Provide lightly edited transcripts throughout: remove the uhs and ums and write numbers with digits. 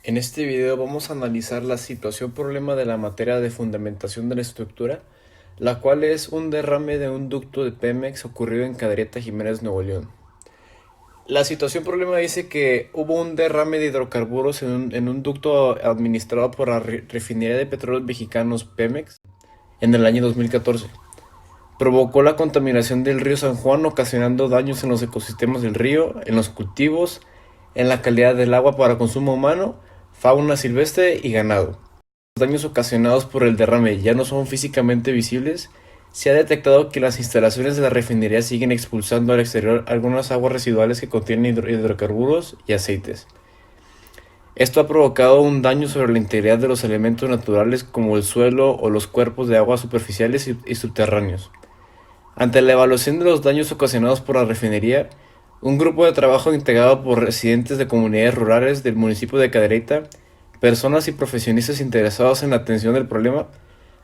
En este video vamos a analizar la situación problema de la materia de fundamentación de la estructura, la cual es un derrame de un ducto de Pemex ocurrido en Cadereyta, Jiménez, Nuevo León. La situación problema dice que hubo un derrame de hidrocarburos en un ducto administrado por la refinería de petróleos mexicanos Pemex en el año 2014. Provocó la contaminación del río San Juan, ocasionando daños en los ecosistemas del río, en los cultivos, en la calidad del agua para consumo humano, fauna silvestre y ganado. Los daños ocasionados por el derrame ya no son físicamente visibles. Se ha detectado que las instalaciones de la refinería siguen expulsando al exterior algunas aguas residuales que contienen hidrocarburos y aceites. Esto ha provocado un daño sobre la integridad de los elementos naturales como el suelo o los cuerpos de agua superficiales y subterráneos. Ante la evaluación de los daños ocasionados por la refinería, un grupo de trabajo integrado por residentes de comunidades rurales del municipio de Cadereyta, personas y profesionistas interesados en la atención del problema,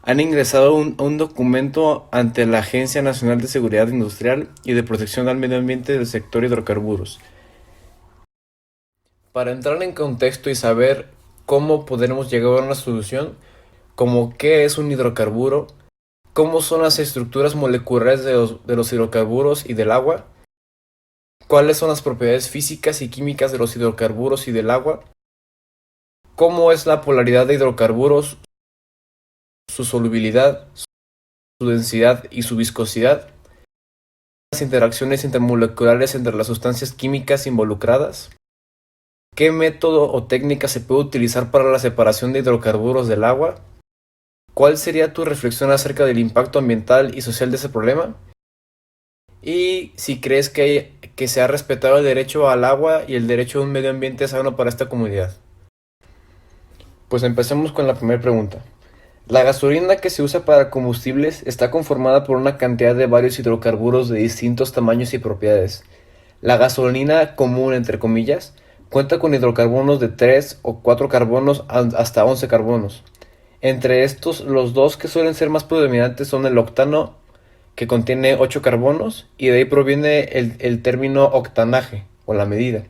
han ingresado un documento ante la Agencia Nacional de Seguridad Industrial y de Protección al Medio Ambiente del sector hidrocarburos. Para entrar en contexto y saber cómo podremos llegar a una solución, como qué es un hidrocarburo, cómo son las estructuras moleculares de los hidrocarburos y del agua, cuáles son las propiedades físicas y químicas de los hidrocarburos y del agua, cómo es la polaridad de hidrocarburos, su solubilidad, su densidad y su viscosidad, las interacciones intermoleculares entre las sustancias químicas involucradas, qué método o técnica se puede utilizar para la separación de hidrocarburos del agua, cuál sería tu reflexión acerca del impacto ambiental y social de ese problema, y si crees que se ha respetado el derecho al agua y el derecho a un medio ambiente sano para esta comunidad. Pues empecemos con la primera pregunta. La gasolina que se usa para combustibles está conformada por una cantidad de varios hidrocarburos de distintos tamaños y propiedades. La gasolina común, entre comillas, cuenta con hidrocarburos de 3 o 4 carbonos hasta 11 carbonos. Entre estos, los dos que suelen ser más predominantes son el octano, que contiene 8 carbonos, y de ahí proviene el término octanaje, o la medida,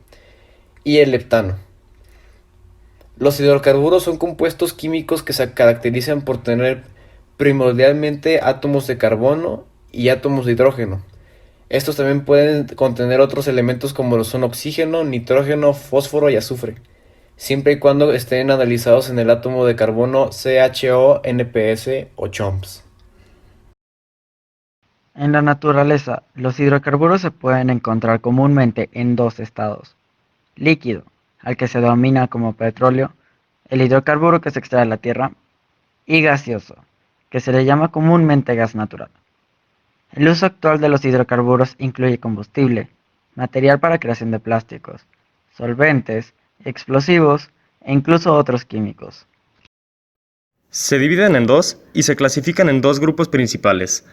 y el heptano. Los hidrocarburos son compuestos químicos que se caracterizan por tener primordialmente átomos de carbono y átomos de hidrógeno. Estos también pueden contener otros elementos como lo son oxígeno, nitrógeno, fósforo y azufre, siempre y cuando estén analizados en el átomo de carbono CHO, NPS o CHOMPS. En la naturaleza, los hidrocarburos se pueden encontrar comúnmente en dos estados: líquido, al que se denomina como petróleo, el hidrocarburo que se extrae de la tierra, y gaseoso, que se le llama comúnmente gas natural. El uso actual de los hidrocarburos incluye combustible, material para creación de plásticos, solventes, explosivos e incluso otros químicos. Se dividen en dos y se clasifican en dos grupos principales: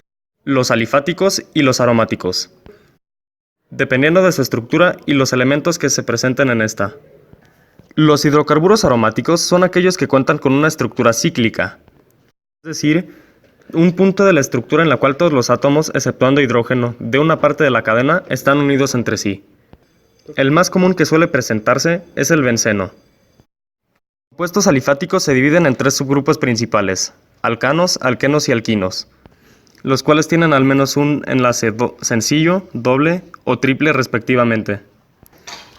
los alifáticos y los aromáticos, dependiendo de su estructura y los elementos que se presenten en esta. Los hidrocarburos aromáticos son aquellos que cuentan con una estructura cíclica, es decir, un punto de la estructura en la cual todos los átomos, exceptuando hidrógeno, de una parte de la cadena están unidos entre sí. El más común que suele presentarse es el benceno. Los compuestos alifáticos se dividen en tres subgrupos principales: alcanos, alquenos y alquinos, los cuales tienen al menos un enlace sencillo, doble o triple respectivamente.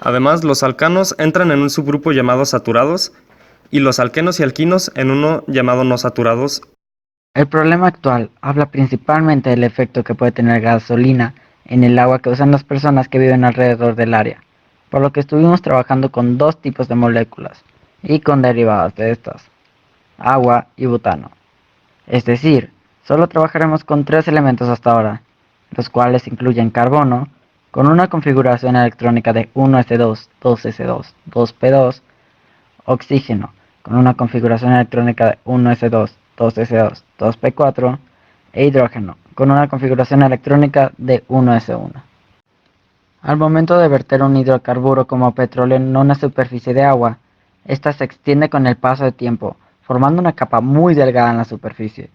Además, los alcanos entran en un subgrupo llamado saturados y los alquenos y alquinos en uno llamado no saturados. El problema actual habla principalmente del efecto que puede tener gasolina en el agua que usan las personas que viven alrededor del área, por lo que estuvimos trabajando con dos tipos de moléculas y con derivadas de estas: agua y butano. Es decir, solo trabajaremos con tres elementos hasta ahora, los cuales incluyen carbono, con una configuración electrónica de 1s2, 2s2, 2p2, oxígeno, con una configuración electrónica de 1s2, 2s2, 2p4, e hidrógeno, con una configuración electrónica de 1s1. Al momento de verter un hidrocarburo como petróleo en una superficie de agua, ésta se extiende con el paso de tiempo, formando una capa muy delgada en la superficie.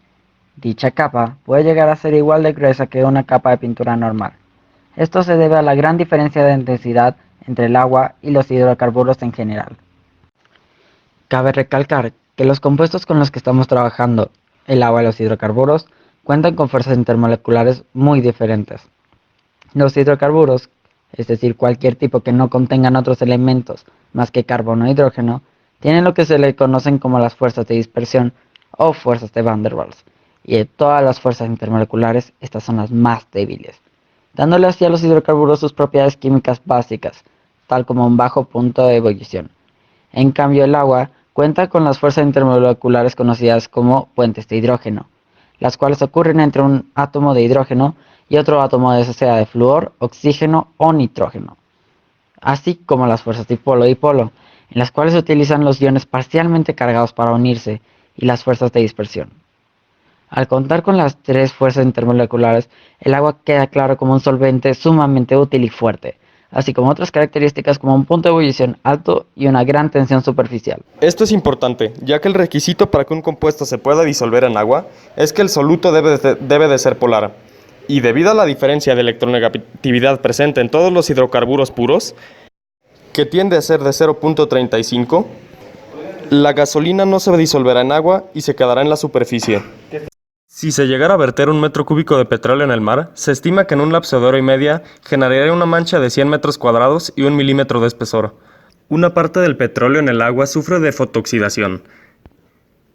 Dicha capa puede llegar a ser igual de gruesa que una capa de pintura normal. Esto se debe a la gran diferencia de densidad entre el agua y los hidrocarburos en general. Cabe recalcar que los compuestos con los que estamos trabajando, el agua y los hidrocarburos, cuentan con fuerzas intermoleculares muy diferentes. Los hidrocarburos, es decir, cualquier tipo que no contengan otros elementos más que carbono e hidrógeno, tienen lo que se le conocen como las fuerzas de dispersión o fuerzas de Van der Waals, y de todas las fuerzas intermoleculares, estas son las más débiles, dándole así a los hidrocarburos sus propiedades químicas básicas, tal como un bajo punto de ebullición. En cambio, el agua cuenta con las fuerzas intermoleculares conocidas como puentes de hidrógeno, las cuales ocurren entre un átomo de hidrógeno y otro átomo ya sea de flúor, oxígeno o nitrógeno, así como las fuerzas dipolo-dipolo, en las cuales se utilizan los iones parcialmente cargados para unirse, y las fuerzas de dispersión. Al contar con las tres fuerzas intermoleculares, el agua queda claro como un solvente sumamente útil y fuerte, así como otras características como un punto de ebullición alto y una gran tensión superficial. Esto es importante, ya que el requisito para que un compuesto se pueda disolver en agua es que el soluto debe de ser polar. Y debido a la diferencia de electronegatividad presente en todos los hidrocarburos puros, que tiende a ser de 0.35, la gasolina no se disolverá en agua y se quedará en la superficie. Si se llegara a verter un metro cúbico de petróleo en el mar, se estima que en un lapso de hora y media generaría una mancha de 100 metros cuadrados y 1 milímetro de espesor. Una parte del petróleo en el agua sufre de fotooxidación,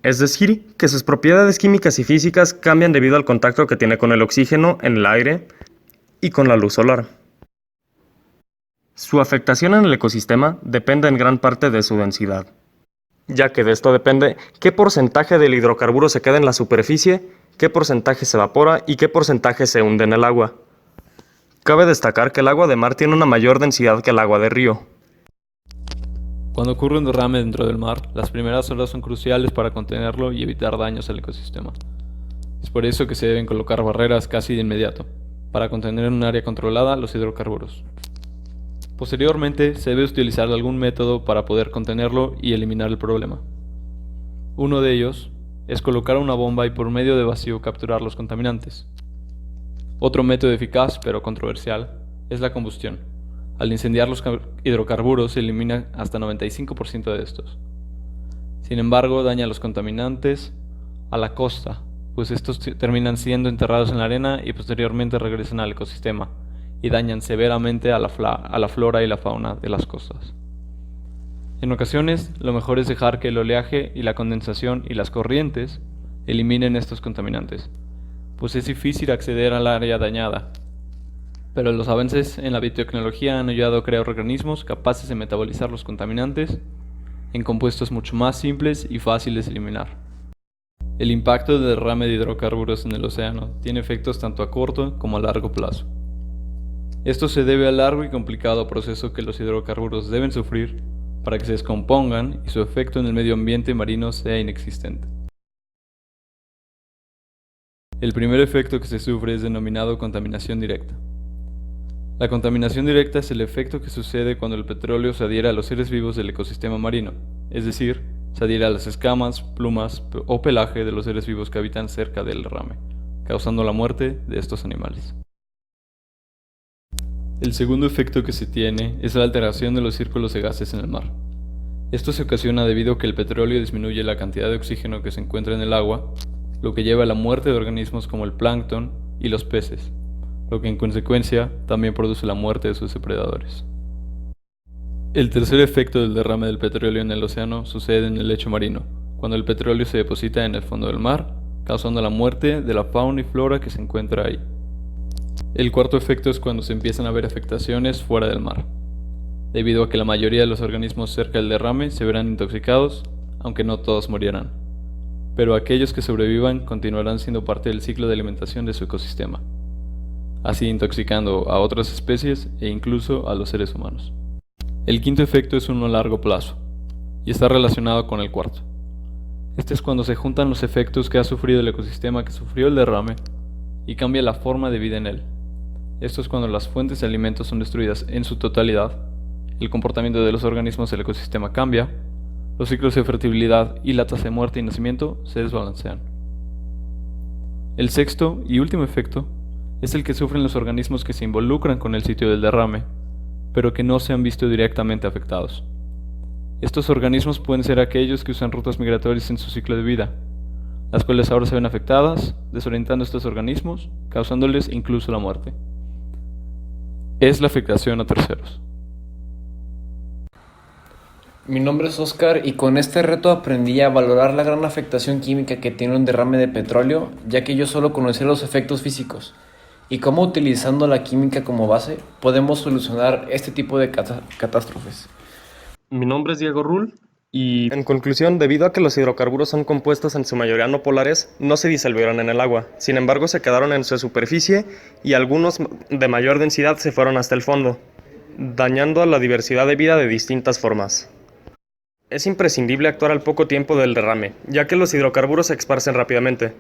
es decir, que sus propiedades químicas y físicas cambian debido al contacto que tiene con el oxígeno en el aire y con la luz solar. Su afectación en el ecosistema depende en gran parte de su densidad, ya que de esto depende qué porcentaje del hidrocarburo se queda en la superficie, qué porcentaje se evapora y qué porcentaje se hunde en el agua. Cabe destacar que el agua de mar tiene una mayor densidad que el agua de río. Cuando ocurre un derrame dentro del mar, las primeras horas son cruciales para contenerlo y evitar daños al ecosistema. Es por eso que se deben colocar barreras casi de inmediato, para contener en un área controlada los hidrocarburos. Posteriormente, se debe utilizar algún método para poder contenerlo y eliminar el problema. Uno de ellos es colocar una bomba y por medio de vacío capturar los contaminantes. Otro método eficaz, pero controversial, es la combustión. Al incendiar los hidrocarburos se elimina hasta 95% de estos. Sin embargo, daña los contaminantes a la costa, pues estos terminan siendo enterrados en la arena y posteriormente regresan al ecosistema y dañan severamente a la flora y la fauna de las costas. En ocasiones, lo mejor es dejar que el oleaje y la condensación y las corrientes eliminen estos contaminantes, pues es difícil acceder al área dañada. Pero los avances en la biotecnología han ayudado a crear organismos capaces de metabolizar los contaminantes en compuestos mucho más simples y fáciles de eliminar. El impacto del derrame de hidrocarburos en el océano tiene efectos tanto a corto como a largo plazo. Esto se debe al largo y complicado proceso que los hidrocarburos deben sufrir para que se descompongan y su efecto en el medio ambiente marino sea inexistente. El primer efecto que se sufre es denominado contaminación directa. La contaminación directa es el efecto que sucede cuando el petróleo se adhiere a los seres vivos del ecosistema marino, es decir, se adhiere a las escamas, plumas o pelaje de los seres vivos que habitan cerca del derrame, causando la muerte de estos animales. El segundo efecto que se tiene es la alteración de los círculos de gases en el mar. Esto se ocasiona debido a que el petróleo disminuye la cantidad de oxígeno que se encuentra en el agua, lo que lleva a la muerte de organismos como el plancton y los peces, lo que en consecuencia también produce la muerte de sus depredadores. El tercer efecto del derrame del petróleo en el océano sucede en el lecho marino, cuando el petróleo se deposita en el fondo del mar, causando la muerte de la fauna y flora que se encuentra ahí. El cuarto efecto es cuando se empiezan a ver afectaciones fuera del mar, debido a que la mayoría de los organismos cerca del derrame se verán intoxicados, aunque no todos morirán. Pero aquellos que sobrevivan continuarán siendo parte del ciclo de alimentación de su ecosistema, así intoxicando a otras especies e incluso a los seres humanos. El quinto efecto es uno a largo plazo, y está relacionado con el cuarto. Este es cuando se juntan los efectos que ha sufrido el ecosistema que sufrió el derrame y cambia la forma de vida en él. Esto es cuando las fuentes de alimentos son destruidas en su totalidad, el comportamiento de los organismos del ecosistema cambia, los ciclos de fertilidad y la tasa de muerte y nacimiento se desbalancean. El sexto y último efecto es el que sufren los organismos que se involucran con el sitio del derrame, pero que no se han visto directamente afectados. Estos organismos pueden ser aquellos que usan rutas migratorias en su ciclo de vida, las cuales ahora se ven afectadas, desorientando a estos organismos, causándoles incluso la muerte. Es la afectación a terceros. Mi nombre es Oscar y con este reto aprendí a valorar la gran afectación química que tiene un derrame de petróleo, ya que yo solo conocía los efectos físicos y cómo utilizando la química como base podemos solucionar este tipo de catástrofes. Mi nombre es Diego Rull y, en conclusión, debido a que los hidrocarburos son compuestos en su mayoría no polares, no se disolvieron en el agua. Sin embargo, se quedaron en su superficie y algunos de mayor densidad se fueron hasta el fondo, dañando a la diversidad de vida de distintas formas. Es imprescindible actuar al poco tiempo del derrame, ya que los hidrocarburos se esparcen rápidamente,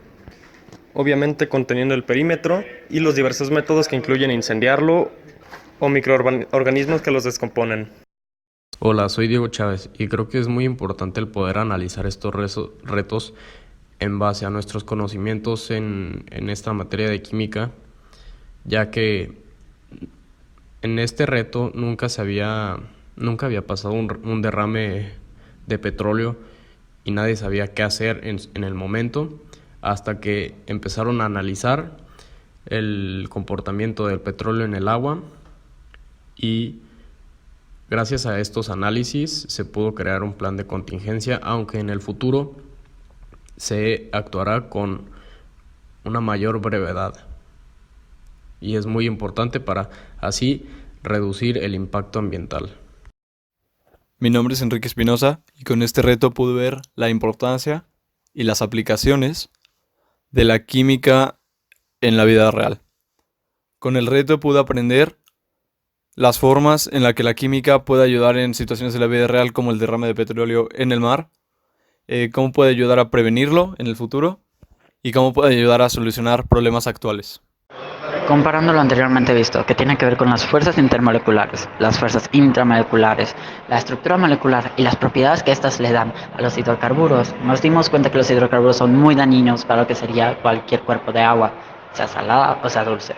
obviamente conteniendo el perímetro y los diversos métodos que incluyen incendiarlo o microorganismos que los descomponen. Hola, soy Diego Chávez y creo que es muy importante el poder analizar estos retos en base a nuestros conocimientos en esta materia de química, ya que en este reto nunca había pasado un derrame de petróleo y nadie sabía qué hacer en el momento, hasta que empezaron a analizar el comportamiento del petróleo en el agua y gracias a estos análisis se pudo crear un plan de contingencia, aunque en el futuro se actuará con una mayor brevedad. Y es muy importante para así reducir el impacto ambiental. Mi nombre es Enrique Espinosa y con este reto pude ver la importancia y las aplicaciones de la química en la vida real. Con el reto pude aprender las formas en las que la química puede ayudar en situaciones de la vida real como el derrame de petróleo en el mar, cómo puede ayudar a prevenirlo en el futuro y cómo puede ayudar a solucionar problemas actuales. Comparando lo anteriormente visto, que tiene que ver con las fuerzas intermoleculares, las fuerzas intramoleculares, la estructura molecular y las propiedades que éstas le dan a los hidrocarburos, nos dimos cuenta que los hidrocarburos son muy dañinos para lo que sería cualquier cuerpo de agua, sea salada o sea dulce.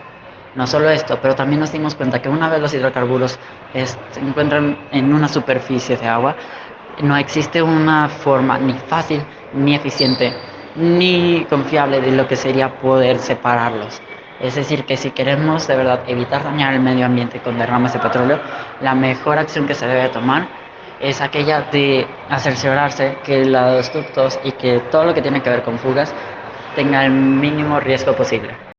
No solo esto, pero también nos dimos cuenta que una vez los hidrocarburos se encuentran en una superficie de agua, no existe una forma ni fácil, ni eficiente, ni confiable de lo que sería poder separarlos. Es decir, que si queremos de verdad evitar dañar el medio ambiente con derrames de petróleo, la mejor acción que se debe tomar es aquella de cerciorarse que los ductos y que todo lo que tiene que ver con fugas tenga el mínimo riesgo posible.